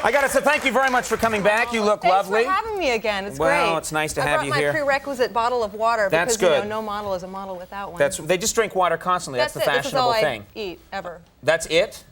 I gotta say thank you very much for coming back. You look lovely. Thanks for having me again. It's great. Well, it's nice to have you here. I brought my prerequisite bottle of water That's because good. No model is a model without one. They just drink water constantly. That's the fashionable thing. This is all I eat ever. That's it?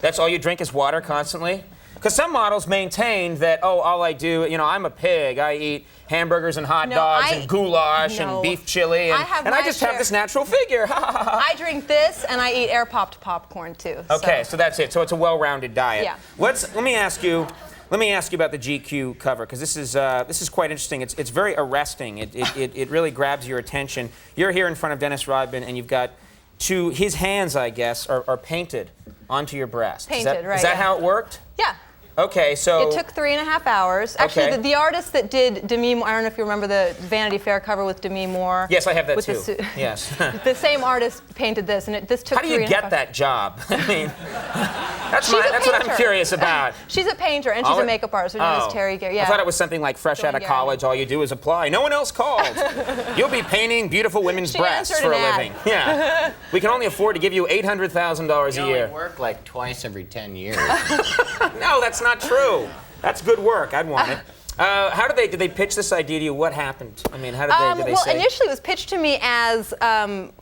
That's all you drink is water constantly? Because some models maintain that, oh, all I do, I'm a pig. I eat hamburgers and hot dogs and goulash and beef chili, and I just have this natural figure. I drink this, and I eat air-popped popcorn, too. Okay, so that's it. So it's a well-rounded diet. Yeah. Let me ask you about the GQ cover, because this is quite interesting. It's very arresting. It really grabs your attention. You're here in front of Dennis Rodman, and you've got his hands, I guess, are painted onto your breast. Painted, right. Is that how it worked? Yeah. Okay, so... It took 3.5 hours. Actually, the artist that did Demi Moore, I don't know if you remember the Vanity Fair cover with Demi Moore. Yes, I have that too. Yes. The same artist painted this, and this took 3.5 hours. How do you get that job? I mean, that's what I'm curious about. She's a painter, and she's a makeup artist. Her name is Terry Gary. Yeah. I thought it was something like fresh out of college, all you do is apply. No one else called. You'll be painting beautiful women's breasts for a living. Yeah. We can only afford to give you $800,000 a year. You only work like twice every 10 years. No, that's not true. That's good work. I'd want it. How did they pitch this idea to you? What happened? I mean, how did they say? Well, initially it was pitched to me as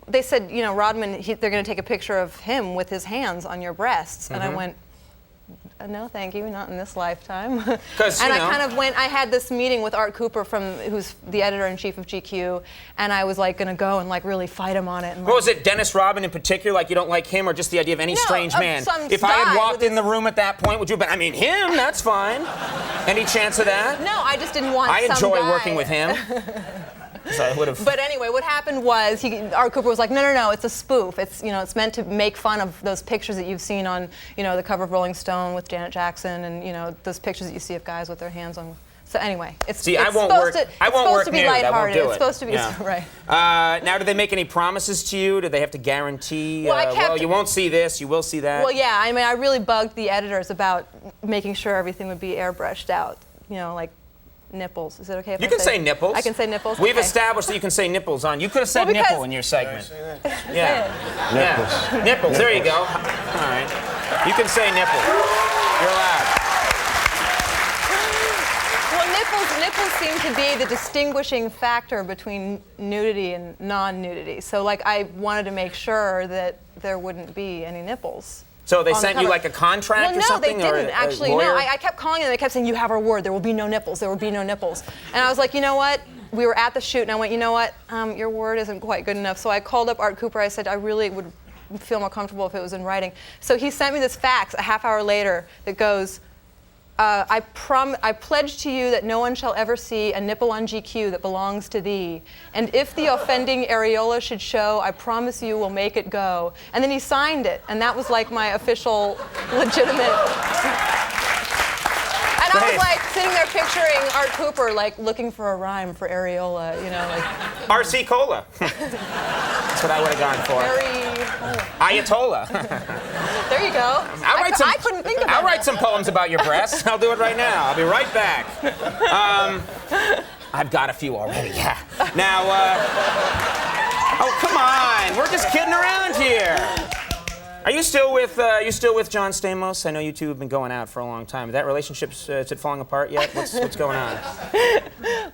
they said, Rodman, they're going to take a picture of him with his hands on your breasts, and I went, no, thank you, not in this lifetime. And I kind of went. I had this meeting with Art Cooper, who's the editor-in-chief of GQ, and I was like going to go and like really fight him on it. And, what was it, Dennis Rodman in particular? Like you don't like him, or just the idea of any strange man? If I had walked in the room at that point, would you have been? I mean, him. That's fine. Any chance of that? No, I just didn't want. I enjoy working with him. So I would have. But anyway, what happened was Art Cooper was like, no, it's a spoof. It's it's meant to make fun of those pictures that you've seen on the cover of Rolling Stone with Janet Jackson, and those pictures that you see of guys with their hands on. So anyway, it's supposed to be lighthearted. It's supposed to be right. Now, did they make any promises to you? Did they have to guarantee? Well, you won't see this. You will see that. Well, yeah. I mean, I really bugged the editors about making sure everything would be airbrushed out. Like. Nipples. Is it okay if you can say nipples? I can say nipples. We've established that you can say nipples on. You could have said nipple in your segment. Yeah. Nipples. Nipples. There you go. All right. You can say nipples. You're allowed. Well, nipples seem to be the distinguishing factor between nudity and non-nudity. So, I wanted to make sure that there wouldn't be any nipples. So they sent you like a contract or something? No, they didn't actually. No, I kept calling them. They kept saying, "You have our word. There will be no nipples. There will be no nipples." And I was like, you know what? We were at the shoot, and I went, you know what? Your word isn't quite good enough. So I called up Art Cooper. I said, I really would feel more comfortable if it was in writing. So he sent me this fax a half hour later that goes, I pledge to you that no one shall ever see a nipple on GQ that belongs to thee. And if the offending areola should show, I promise you we'll make it go. And then he signed it, and that was like my official, legitimate. And I was like sitting there picturing Art Cooper looking for a rhyme for areola, RC Cola. That's what I would have gone for. Ayatollah. There you go. I couldn't think of it. I'll write some poems about your breasts. I'll do it right now. I'll be right back. I've got a few already, yeah. Now, oh, come on. We're just kidding around here. Are you still with John Stamos? I know you two have been going out for a long time. That relationship's is it falling apart yet? What's going on?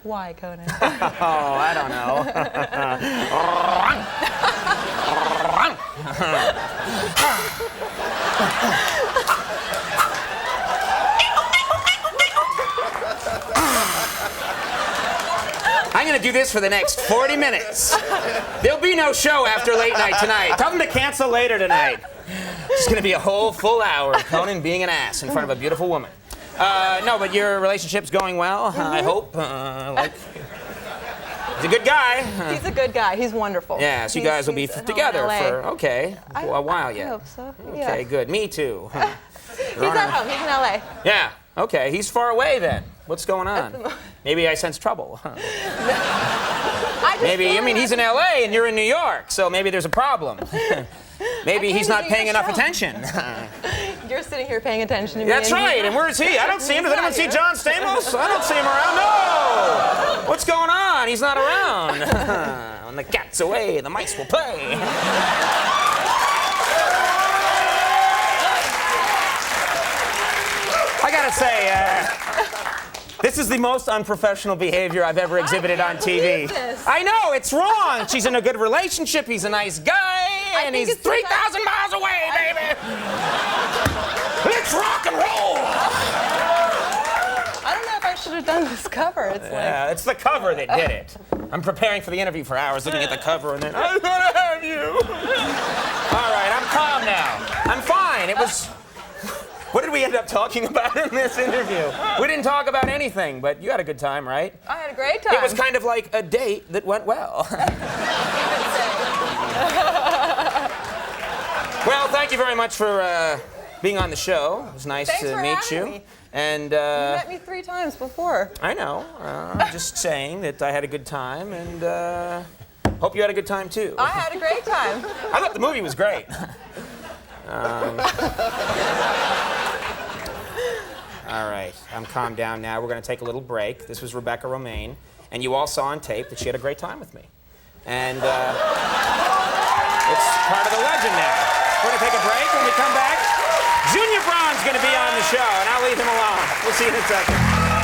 Why, Conan? Oh, I don't know. I'm going to do this for the next 40 minutes. There'll be no show after late night tonight. Tell them to cancel later tonight. It's going to be a whole full hour of Conan being an ass in front of a beautiful woman. No, but your relationship's going well, I hope. He's a good guy. He's a good guy. He's wonderful. Yeah, so you guys will be together for, a while yet. I hope so. Okay, good. Me too. He's at home. He's in L.A. Yeah. Okay, he's far away then. What's going on? Maybe I sense trouble. Maybe, he's in L.A. and you're in New York, so maybe there's a problem. Maybe he's not paying enough attention. You're sitting here paying attention to me. That's right, and where is he? I don't see him. Does anyone see John Stamos? I don't see him around. No! What's going on? He's not around. When the cat's away, the mice will play. I gotta say, this is the most unprofessional behavior I've ever exhibited on TV. I know, it's wrong. She's in a good relationship, he's a nice guy, and he's 3,000 miles away, baby. Let's rock and roll. I don't know if I should have done this cover. It's Yeah, it's the cover that did it. I'm preparing for the interview for hours, looking at the cover, and then I'm gonna have you. All right, I'm calm now. I'm fine. It was. What did we end up talking about in this interview? We didn't talk about anything, but you had a good time, right? I had a great time. It was kind of like a date that went well. Well, thank you very much for being on the show. It was nice to meet you. Me. And you met me 3 times before. I know. I'm just saying that I had a good time, and hope you had a good time too. I had a great time. I thought the movie was great. All right, I'm calmed down now. We're going to take a little break. This was Rebecca Romijn, and you all saw on tape that she had a great time with me. And it's part of the legend now. We're going to take a break. When we come back, Junior Braun's going to be on the show, and I'll leave him alone. We'll see you in a second.